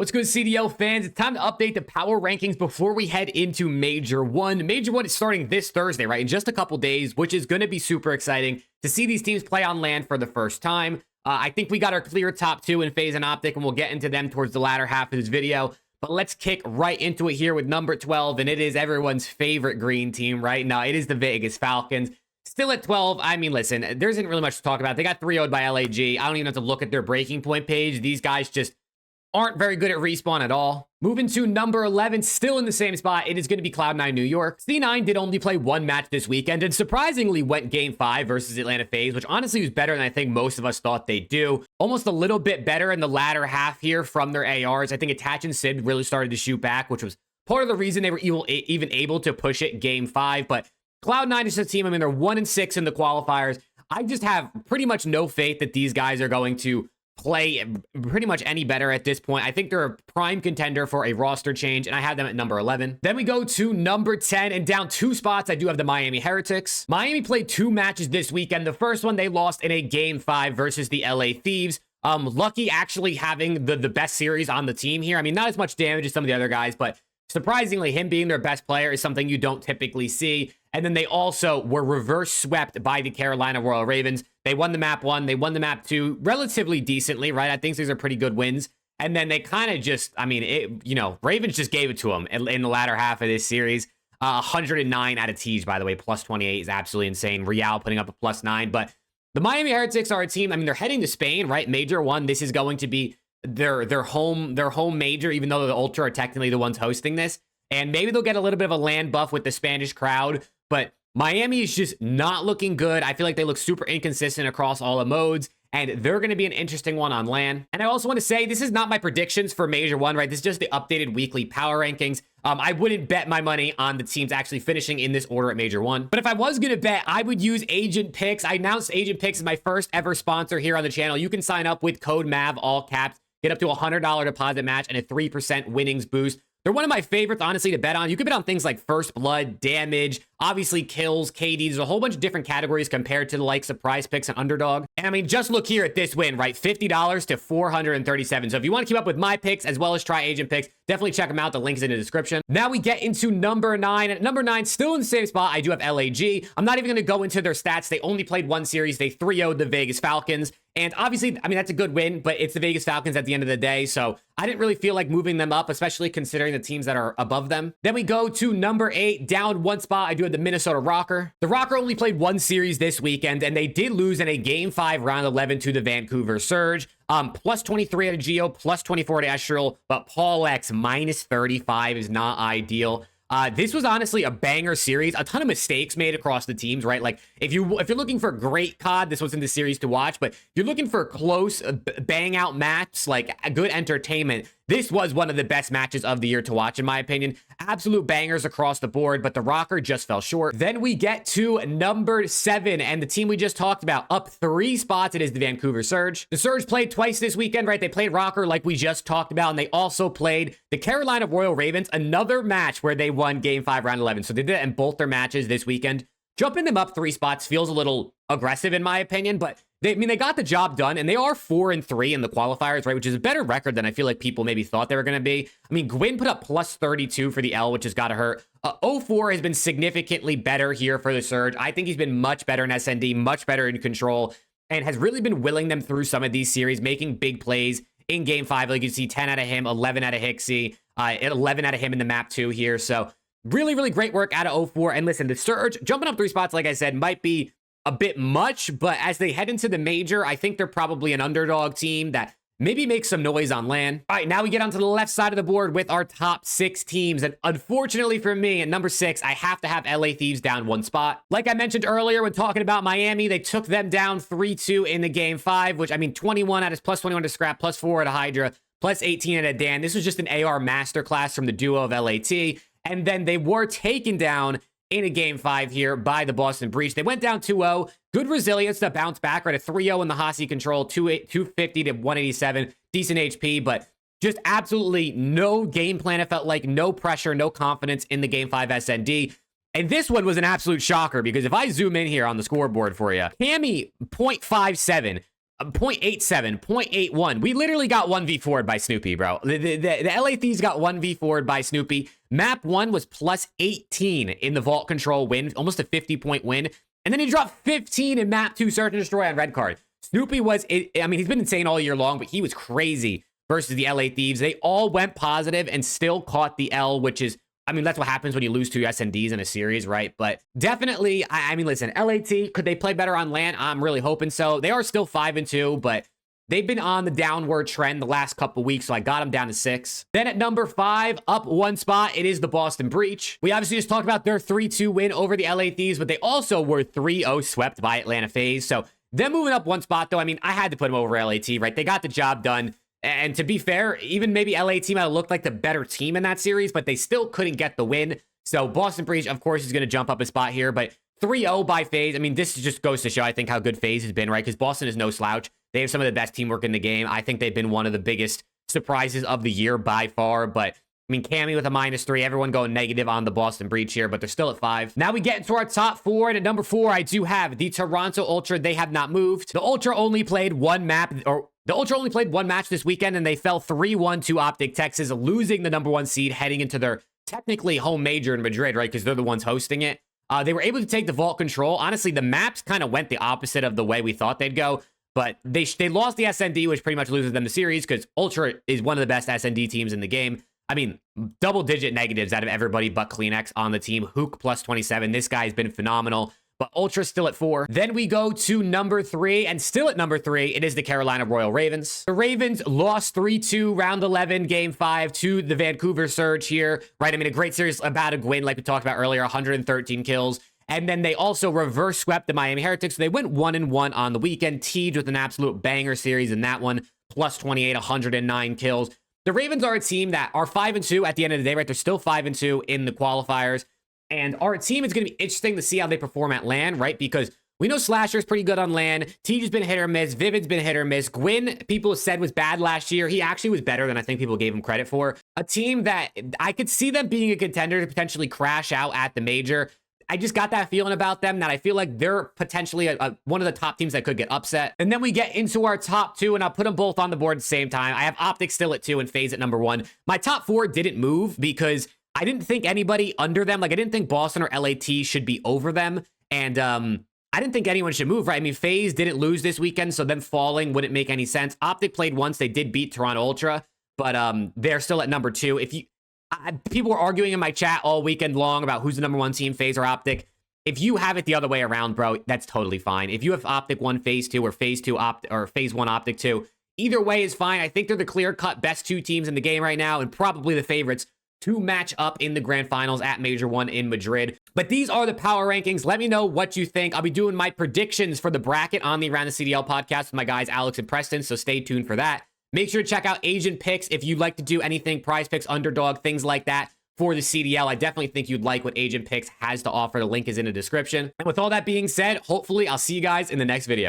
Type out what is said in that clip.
What's good, CDL fans? It's time to update the power rankings before we head into Major 1. Major 1 is starting this Thursday, right? In just a couple days, which is going to be super exciting to see these teams play on land for the first time. I think we got our clear top two in FAZE and OPTIC, and we'll get into them towards the latter half of this video. But let's kick right into it here with number 12, and it is everyone's favorite green team right now. It is the Vegas Falcons. Still at 12. I mean, listen, there isn't really much to talk about. They got 3-0'd by LAG. I don't even have to look at their breaking point page. These guys just aren't very good at respawn at all. Moving to number 11, still in the same spot, it is going to be Cloud9 New York. C9 did only play one match this weekend and surprisingly went Game 5 versus Atlanta FaZe, which honestly was better than I think most of us thought they'd do. Almost a little bit better in the latter half here from their ARs. I think Attach and Sid really started to shoot back, which was part of the reason they were even able to push it Game 5. But Cloud9 is a team, I mean, they're 1-6 in the qualifiers. I just have pretty much no faith that these guys are going to play pretty much any better at this point. I think they're a prime contender for a roster change, and I have them at number 11. Then we go to number 10, and down 2 spots, I do have the Miami Heretics. Miami played 2 matches this weekend. The first one, they lost in a Game 5 versus the LA Thieves. Lucky actually having the best series on the team here. I mean, not as much damage as some of the other guys, but surprisingly, him being their best player is something you don't typically see. And then they also were reverse swept by the Carolina Royal Ravens. They won the map 1, they won the map 2 relatively decently, right? I think these are pretty good wins. And then they kind of just, I mean, Ravens just gave it to them in the latter half of this series. 109 out of Tej, by the way, plus 28 is absolutely insane. Real putting up a plus 9. But the Miami Heretics are a team, I mean, they're heading to Spain, right? Major 1, this is going to be their home major, even though the Ultra are technically the ones hosting this. And maybe they'll get a little bit of a land buff with the Spanish crowd, but Miami is just not looking good. I feel like they look super inconsistent across all the modes, and they're going to be an interesting one on LAN. And I also want to say, this is not my predictions for Major 1, right? This is just the updated weekly power rankings. I wouldn't bet my money on the teams actually finishing in this order at Major 1. But if I was going to bet, I would use Agent Picks. I announced Agent Picks as my first ever sponsor here on the channel. You can sign up with code MAV, all caps, get up to a $100 deposit match and a 3% winnings boost. They're one of my favorites, honestly, to bet on. You can bet on things like first blood, damage, obviously kills, KD. There's a whole bunch of different categories compared to the likes of Prize Picks and Underdog. And I mean, just look here at this win, right? $50 to $437. So if you want to keep up with my picks as well as try Agent Picks, definitely check them out. The link is in the description. Now we get into number 9. At number 9, still in the same spot, I do have LAG. I'm not even going to go into their stats. They only played one series. They 3-0'd the Vegas Falcons. And obviously, I mean, that's a good win, but it's the Vegas Falcons at the end of the day. So I didn't really feel like moving them up, especially considering the teams that are above them. Then we go to number 8, down 1 spot. I do have the Minnesota Rocker. The Rocker only played one series this weekend, and they did lose in a Game 5 round 11 to the Vancouver Surge. Plus 23 out of Geo, plus 24 to Estral, but Paul X minus 35 is not ideal. This was honestly a banger series. A ton of mistakes made across the teams, right? Like if you're looking for great COD, this wasn't the series to watch. But if you're looking for close, bang out match, like a good entertainment, this was one of the best matches of the year to watch, in my opinion. Absolute bangers across the board, but the Rocker just fell short. Then we get to number 7, and the team we just talked about, up 3 spots, it is the Vancouver Surge. The Surge played twice this weekend, right? They played Rocker like we just talked about, and they also played the Carolina Royal Ravens, another match where they won Game 5 round 11. So they did it in both their matches this weekend. Jumping them up 3 spots feels a little aggressive in my opinion, but they got the job done, and they are 4-3 in the qualifiers, right? Which is a better record than I feel like people maybe thought they were going to be. I mean, Gwyn put up plus 32 for the L, which has got to hurt. 04 has been significantly better here for the Surge. I think he's been much better in SND, much better in control, and has really been willing them through some of these series, making big plays in Game 5. Like you see 10 out of him, 11 out of Hixie, 11 out of him in the map 2 here. So really, really great work out of 04. And listen, the Surge jumping up 3 spots, like I said, might be a bit much, but as they head into the major, I think they're probably an underdog team that maybe makes some noise on LAN. All right, now we get onto the left side of the board with our top 6 teams. And unfortunately for me, at number 6, I have to have LA Thieves down 1 spot. Like I mentioned earlier when talking about Miami, they took them down 3-2 in the Game 5, which I mean, 21 out of plus 21 to Scrap, plus 4 out of Hydra, plus 18 out of Dan. This was just an AR masterclass from the duo of LAT. And then they were taken down in a Game 5 here by the Boston Breach. They went down 2-0. Good resilience to bounce back, right? A 3-0 in the Hossie control, 250 to 187. Decent HP, but just absolutely no game plan. It felt like no pressure, no confidence in the Game 5 SND. And this one was an absolute shocker because if I zoom in here on the scoreboard for you, Cammy 0.57, 0.87, 0.81. We literally got 1v4'd by Snoopy, bro. The LA Thieves got 1v4'd by Snoopy. Map 1 was plus 18 in the vault control win, almost a 50-point win. And then he dropped 15 in map 2 search and destroy on red card. Snoopy was, I mean, he's been insane all year long, but he was crazy versus the LA Thieves. They all went positive and still caught the L, which is, I mean, that's what happens when you lose 2 SNDs in a series, right? But definitely, I mean, listen, LAT, could they play better on LAN? I'm really hoping so. They are still 5-2, but they've been on the downward trend the last couple weeks, so I got them down to 6. Then at number 5, up 1 spot, it is the Boston Breach. We obviously just talked about their 3-2 win over the LA Thieves, but they also were 3-0 swept by Atlanta FaZe. So them moving up 1 spot, though, I mean, I had to put them over LAT, right? They got the job done. And to be fair, even maybe LAT might have looked like the better team in that series, but they still couldn't get the win. So Boston Breach, of course, is going to jump up a spot here, but 3-0 by FaZe. I mean, this just goes to show, I think, how good FaZe has been, right? Because Boston is no slouch. They have some of the best teamwork in the game. I think they've been one of the biggest surprises of the year by far, but I mean, Cammy with a -3, everyone going negative on the Boston Breach here, but they're still at 5. Now we get into our top 4, and at number 4, I do have the Toronto Ultra. They have not moved. The Ultra only played one match this weekend, and they fell 3-1 to OPTIC Texas, losing the number 1 seed heading into their technically home major in Madrid, right? Because they're the ones hosting it. They were able to take the vault control. Honestly, the maps kind of went the opposite of the way we thought they'd go, but they lost the SND, which pretty much loses them the series because Ultra is one of the best SND teams in the game. I mean, double-digit negatives out of everybody but Kleenex on the team. HAVOK plus 27. This guy's been phenomenal. But Ultra still at 4. Then we go to number 3, and still at number 3, it is the Carolina Royal Ravens. The Ravens lost 3-2 round 11, game 5 to the Vancouver Surge here, right? I mean, a great series about a win, like we talked about earlier, 113 kills. And then they also reverse swept the Miami Heretics. So they went 1-1 on the weekend. Teej with an absolute banger series in that one, plus 28, 109 kills. The Ravens are a team that are 5-2 at the end of the day, right? They're still 5-2 in the qualifiers. And our team is going to be interesting to see how they perform at LAN, right? Because we know Slasher's pretty good on LAN. Teej has been hit or miss. Vivid's been hit or miss. Gwyn, people said was bad last year. He actually was better than I think people gave him credit for. A team that I could see them being a contender to potentially crash out at the major. I just got that feeling about them that I feel like they're potentially one of the top teams that could get upset. And then we get into our top 2, and I'll put them both on the board at the same time. I have OPTIC still at 2 and FaZe at number 1. My top 4 didn't move because I didn't think anybody under them, like I didn't think Boston or LAT should be over them. And I didn't think anyone should move, right? I mean, FaZe didn't lose this weekend, so them falling wouldn't make any sense. OPTIC played once. They did beat Toronto Ultra, but they're still at number 2. If you... people were arguing in my chat all weekend long about who's the number 1 team, FaZe or OPTIC. If you have it the other way around, bro, that's totally fine. If you have OPTIC 1, FaZe 2, or FaZe 2 or FaZe 1, OPTIC 2, either way is fine. I think they're the clear-cut best 2 teams in the game right now, and probably the favorites to match up in the grand finals at Major 1 in Madrid. But these are the power rankings. Let me know what you think. I'll be doing my predictions for the bracket on the Around the CDL podcast with my guys Alex and Preston, so stay tuned for that. Make sure to check out Agent Picks if you'd like to do anything, prize picks, underdog, things like that for the CDL. I definitely think you'd like what Agent Picks has to offer. The link is in the description. And with all that being said, hopefully I'll see you guys in the next video.